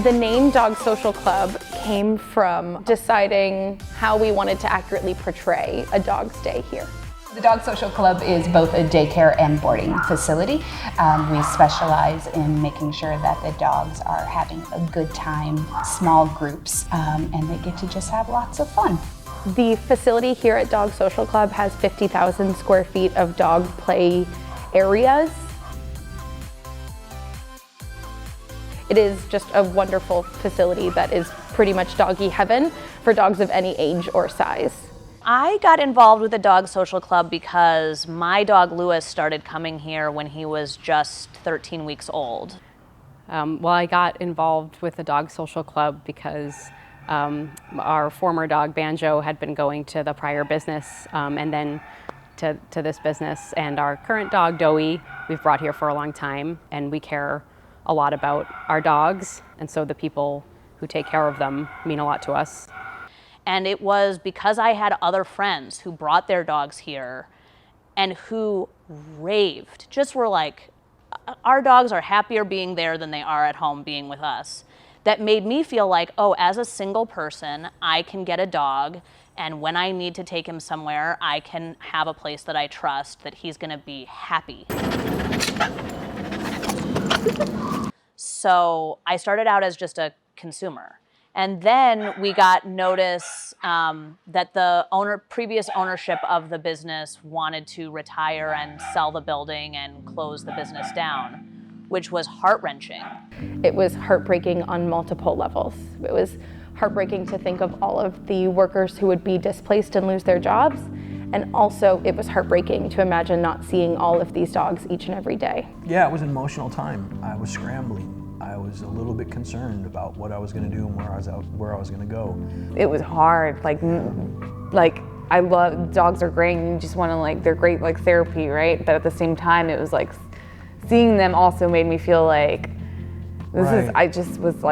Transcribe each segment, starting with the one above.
The name Dog Social Club came from deciding how we wanted to accurately portray a dog's day here. The Dog Social Club is both a daycare and boarding facility. We specialize in making sure that the dogs are having a good time, small groups, and they get to just have lots of fun. The facility here at Dog Social Club has 50,000 square feet of dog play areas. It is just a wonderful facility that is pretty much doggy heaven for dogs of any age or size. I got involved with the Dog Social Club because my dog Lewis started coming here when he was just 13 weeks old. Well, I got involved with the Dog Social Club because our former dog Banjo had been going to the prior business and then to this business, and our current dog Doey we've brought here for a long time, and we care a lot about our dogs, and so the people who take care of them mean a lot to us. And it was because I had other friends who brought their dogs here and who raved, just were like, our dogs are happier being there than they are at home being with us. That made me feel like, oh, as a single person, I can get a dog, and when I need to take him somewhere, I can have a place that I trust that he's gonna be happy. So I started out as just a consumer. And then we got notice that the previous ownership of the business wanted to retire and sell the building and close the business down, which was heart-wrenching. It was heartbreaking on multiple levels. It was heartbreaking to think of all of the workers who would be displaced and lose their jobs. And also it was heartbreaking to imagine not seeing all of these dogs each and every day. Yeah, it was an emotional time. I was scrambling. I was a little bit concerned about what I was going to do and where I was going to go. It was hard. Like I love dogs are great, and you just want to they're great therapy, right? But at the same time, it was like seeing them also made me feel like I just was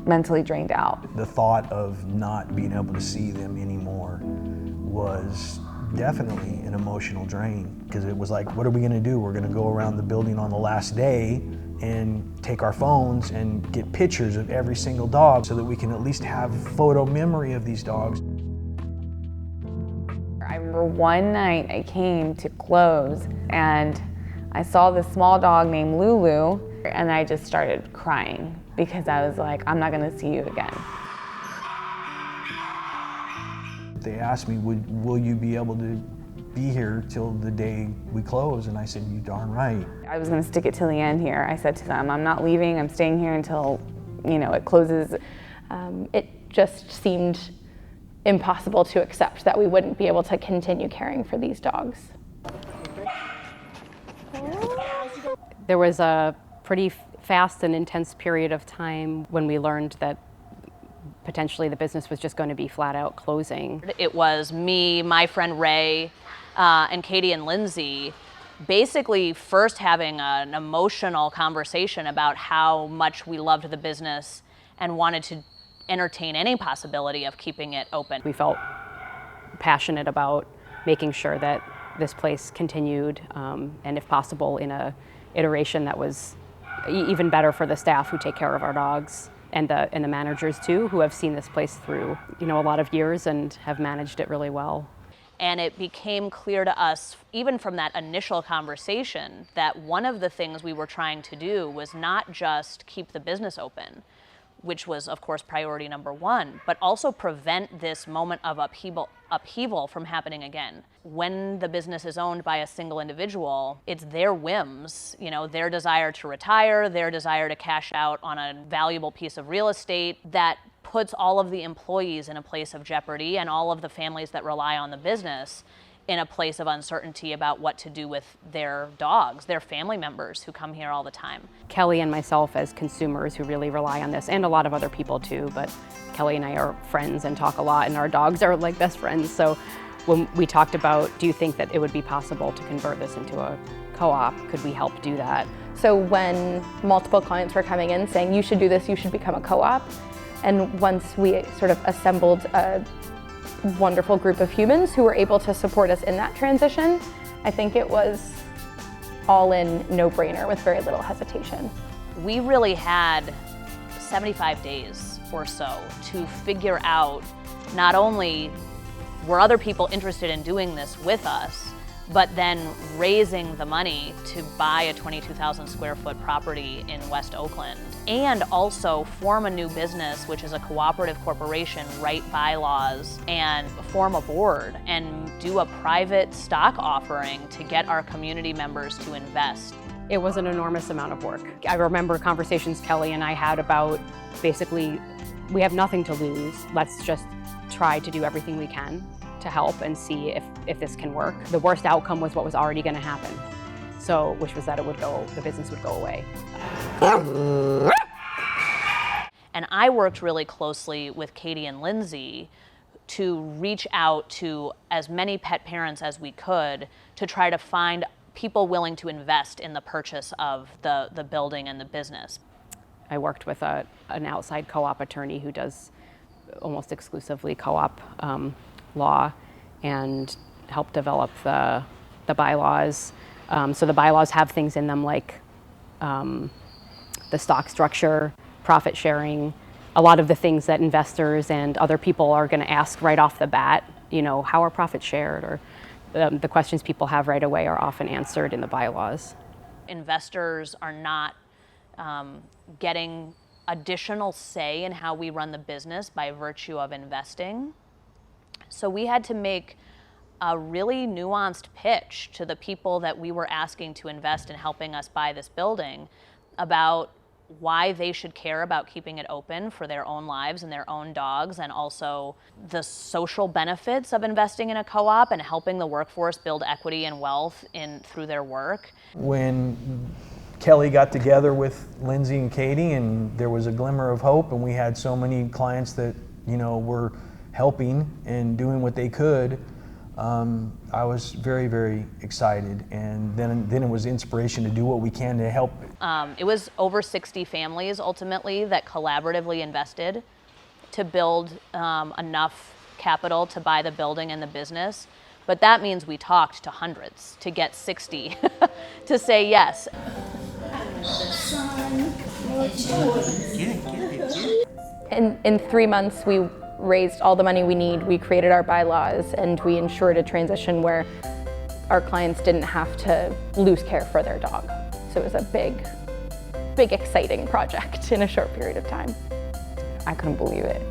mentally drained out. The thought of not being able to see them anymore was definitely an emotional drain, because it was like, what are we going to do? We're going to go around the building on the last day and take our phones and get pictures of every single dog so that we can at least have photo memory of these dogs. I remember one night I came to close and I saw this small dog named Lulu, and I just started crying because I was like, I'm not going to see you again. They asked me, will you be able to be here till the day we close? And I said, you darn right. I was going to stick it till the end here. I said to them, I'm not leaving, I'm staying here until, it closes. It just seemed impossible to accept that we wouldn't be able to continue caring for these dogs. There was a pretty fast and intense period of time when we learned that potentially the business was just going to be flat out closing. It was me, my friend Ray, and Katie and Lindsay basically first having an emotional conversation about how much we loved the business and wanted to entertain any possibility of keeping it open. We felt passionate about making sure that this place continued, and if possible in a iteration that was even better for the staff who take care of our dogs, and the managers too, who have seen this place through a lot of years and have managed it really well. And it became clear to us, even from that initial conversation, that one of the things we were trying to do was not just keep the business open, which was of course priority number one, but also prevent this moment of upheaval from happening again. When the business is owned by a single individual, it's their whims, their desire to retire, their desire to cash out on a valuable piece of real estate that puts all of the employees in a place of jeopardy and all of the families that rely on the business in a place of uncertainty about what to do with their dogs, their family members who come here all the time. Kelly and myself as consumers who really rely on this, and a lot of other people too, but Kelly and I are friends and talk a lot, and our dogs are like best friends. So when we talked about, do you think that it would be possible to convert this into a co-op? Could we help do that? So when multiple clients were coming in saying, you should do this, you should become a co-op, and once we sort of assembled a wonderful group of humans who were able to support us in that transition, I think it was all in, no-brainer with very little hesitation. We really had 75 days or so to figure out not only were other people interested in doing this with us, but then raising the money to buy a 22,000 square foot property in West Oakland, and also form a new business, which is a cooperative corporation, write bylaws, and form a board, and do a private stock offering to get our community members to invest. It was an enormous amount of work. I remember conversations Kelly and I had about basically, we have nothing to lose. Let's just try to do everything we can to help and see if this can work. The worst outcome was what was already going to happen. So, which was that the business would go away. And I worked really closely with Katie and Lindsay to reach out to as many pet parents as we could to try to find people willing to invest in the purchase of the building and the business. I worked with an outside co-op attorney who does almost exclusively co-op law, and helped develop the bylaws. So the bylaws have things in them like the stock structure, profit sharing, a lot of the things that investors and other people are going to ask right off the bat. You know, how are profits shared, or the questions people have right away are often answered in the bylaws. Investors are not getting additional say in how we run the business by virtue of investing. So we had to make a really nuanced pitch to the people that we were asking to invest in helping us buy this building about why they should care about keeping it open for their own lives and their own dogs, and also the social benefits of investing in a co-op and helping the workforce build equity and wealth through their work. When Kelly got together with Lindsay and Katie, and there was a glimmer of hope, and we had so many clients that, you know, were helping and doing what they could, I was very, very excited, and then it was inspiration to do what we can to help. It was over 60 families ultimately that collaboratively invested to build enough capital to buy the building and the business. But that means we talked to hundreds to get 60 to say yes. In 3 months, we raised all the money we need, we created our bylaws, and we ensured a transition where our clients didn't have to lose care for their dog. So it was a big, exciting project in a short period of time. I couldn't believe it.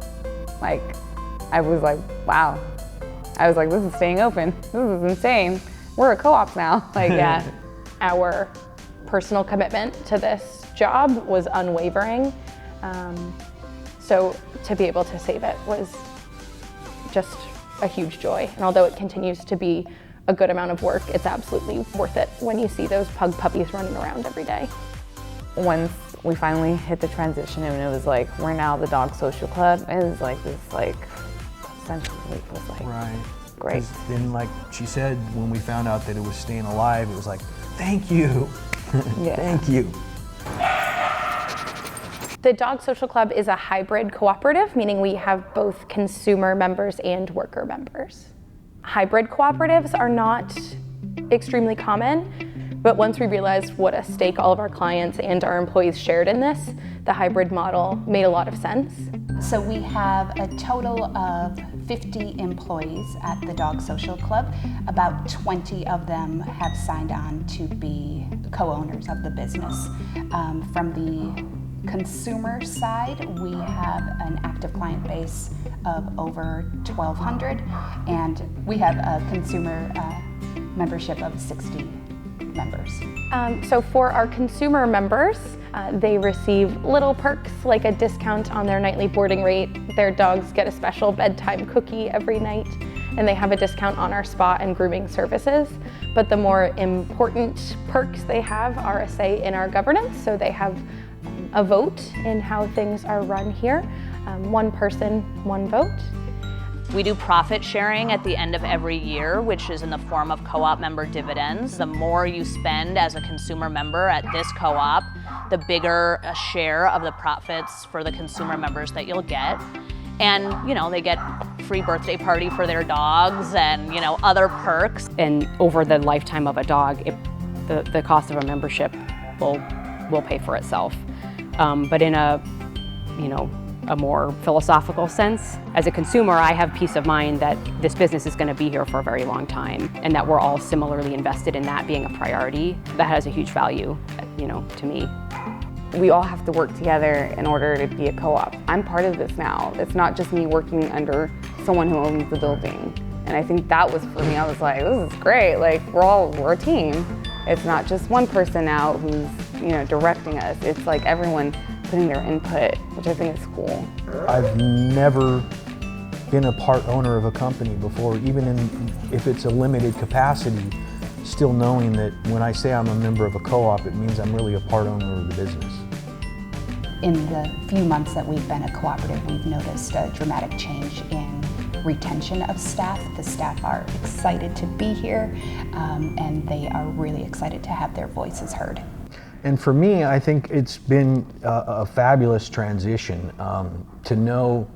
Like, I was like, wow. I was like, this is staying open. This is insane. We're a co-op now. Like, yeah. Our personal commitment to this job was unwavering. So to be able to save it was just a huge joy. And although it continues to be a good amount of work, it's absolutely worth it when you see those pug puppies running around every day. Once we finally hit the transition and it was like, we're now the Dog Social Club, it was like this, like, essentially it was like, Right. great. 'Cause then, like she said, when we found out that it was staying alive, it was like, thank you. Yeah. Thank you. The Dog Social Club is a hybrid cooperative, meaning we have both consumer members and worker members. Hybrid cooperatives are not extremely common, but once we realized what a stake all of our clients and our employees shared in this, the hybrid model made a lot of sense. So we have a total of 50 employees at the Dog Social Club. About 20 of them have signed on to be co-owners of the business. From the consumer side, we have an active client base of over 1,200, and we have a consumer membership of 60 members. So for our consumer members, they receive little perks like a discount on their nightly boarding rate. Their dogs get a special bedtime cookie every night, and they have a discount on our spa and grooming services. But the more important perks they have are a say in our governance. So they have a vote in how things are run here. One person, one vote. We do profit sharing at the end of every year, which is in the form of co-op member dividends. The more you spend as a consumer member at this co-op, the bigger a share of the profits for the consumer members that you'll get. And, you know, they get free birthday party for their dogs and, you know, other perks. And over the lifetime of a dog, the cost of a membership will pay for itself. But in you know, a more philosophical sense. As a consumer, I have peace of mind that this business is going to be here for a very long time, and that we're all similarly invested in that being a priority. That has a huge value, you know, to me. We all have to work together in order to be a co-op. I'm part of this now. It's not just me working under someone who owns the building. And I think that was for me, I was like, this is great. Like, we're a team. It's not just one person now who's, you know, directing us. It's like everyone putting their input, which I think is cool. I've never been a part owner of a company before, even if it's a limited capacity, still knowing that when I say I'm a member of a co-op, it means I'm really a part owner of the business. In the few months that we've been a cooperative, we've noticed a dramatic change in retention of staff. The staff are excited to be here, and they are really excited to have their voices heard. And for me, I think it's been a fabulous transition to know,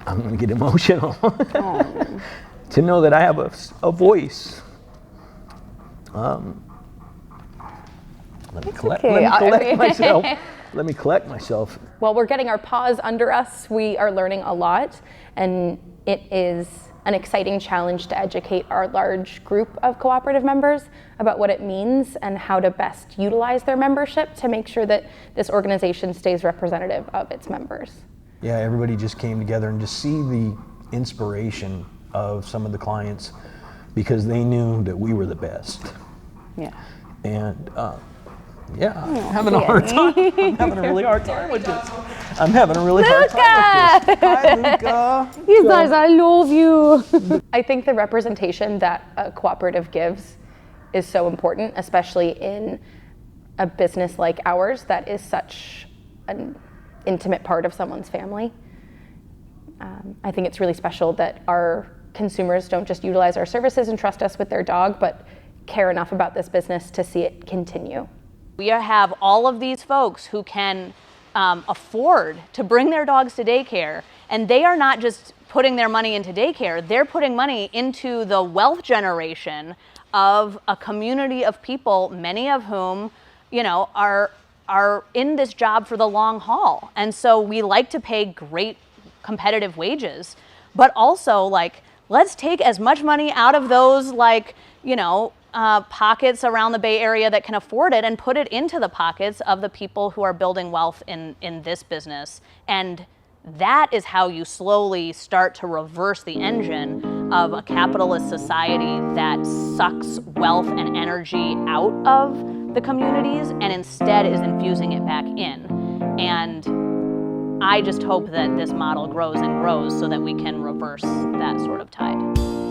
I'm going to get emotional, to know that I have a voice. Let me collect myself. Let me collect myself. While we're getting our paws under us, we are learning a lot, and it is an exciting challenge to educate our large group of cooperative members about what it means and how to best utilize their membership to make sure that this organization stays representative of its members. Yeah, everybody just came together, and to see the inspiration of some of the clients because they knew that we were the best. Yeah. And yeah, I'm having a hard time. I'm having a really hard time with this. I'm having a really hard time with this. Hi, Luca. You guys, I love you. I think the representation that a cooperative gives is so important, especially in a business like ours that is such an intimate part of someone's family. I think it's really special that our consumers don't just utilize our services and trust us with their dog, but care enough about this business to see it continue. We have all of these folks who can afford to bring their dogs to daycare, and they are not just putting their money into daycare, they're putting money into the wealth generation of a community of people, many of whom, you know, are in this job for the long haul. And so we like to pay great competitive wages, but also, like, let's take as much money out of those, like, you know, pockets around the Bay Area that can afford it and put it into the pockets of the people who are building wealth in this business. And that is how you slowly start to reverse the engine of a capitalist society that sucks wealth and energy out of the communities and instead is infusing it back in. And I just hope that this model grows and grows so that we can reverse that sort of tide.